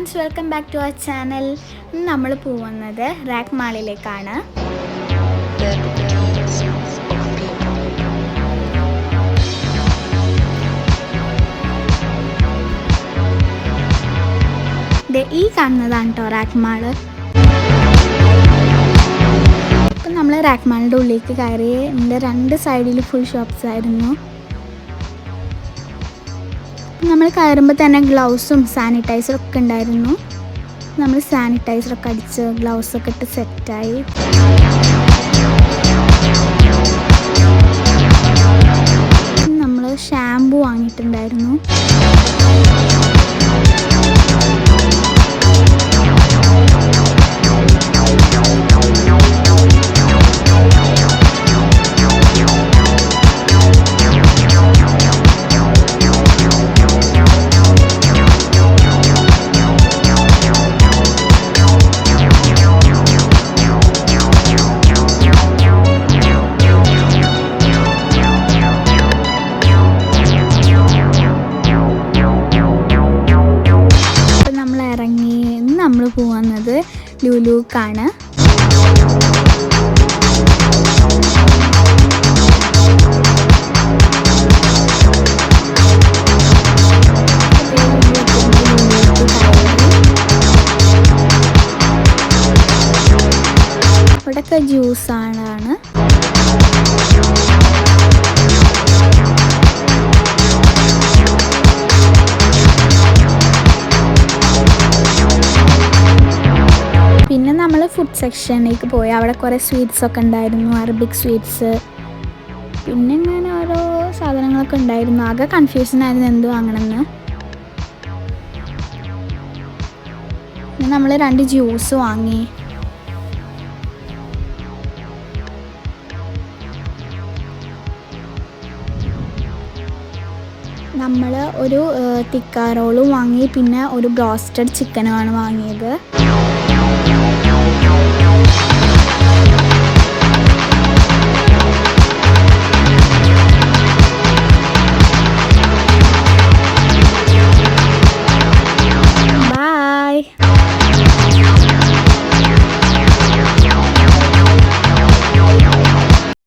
Friends, welcome back to our channel. നമ്മൾ പോകുന്നത് rack മാളിലേക്കാണ്. ഈ കാണുന്നതാണ് കേട്ടോ റാക്ക് മാള്. ഇപ്പം നമ്മൾ റാക്ക് മാളിൻ്റെ ഉള്ളിലേക്ക് കയറി. എൻ്റെ രണ്ട് സൈഡിൽ ഫുൾ ഷോപ്സ് ആയിരുന്നു. നമ്മൾ കയറുമ്പോൾ തന്നെ ഗ്ലൗസും സാനിറ്റൈസറും ഒക്കെ ഉണ്ടായിരുന്നു. നമ്മൾ സാനിറ്റൈസറൊക്കെ അടിച്ച് ഗ്ലൗസൊക്കെ ഇട്ട് സെറ്റായി. നമ്മൾ ഷാമ്പു വാങ്ങിയിട്ടുണ്ടായിരുന്നു. നമ്മൾ പോകുന്നത് ലുലുക്കാണ്. ഇവിടെയൊക്കെ ജ്യൂസാണ്. പിന്നെ നമ്മൾ ഫുഡ് സെക്ഷനിലേക്ക് പോയി. അവിടെ കുറേ സ്വീറ്റ്സൊക്കെ ഉണ്ടായിരുന്നു, അറബിക് സ്വീറ്റ്സ്. പിന്നെ ഇങ്ങനെ ഓരോ സാധനങ്ങളൊക്കെ ഉണ്ടായിരുന്നു. ആകെ കൺഫ്യൂഷനായിരുന്നു എന്ത് വാങ്ങണമെന്ന്. പിന്നെ നമ്മൾ 2 ജ്യൂസ് വാങ്ങി. നമ്മൾ ഒരു തിക്ക റോളും വാങ്ങി. പിന്നെ ഒരു ബ്രോസ്റ്റഡ് ചിക്കനുമാണ് വാങ്ങിയത്.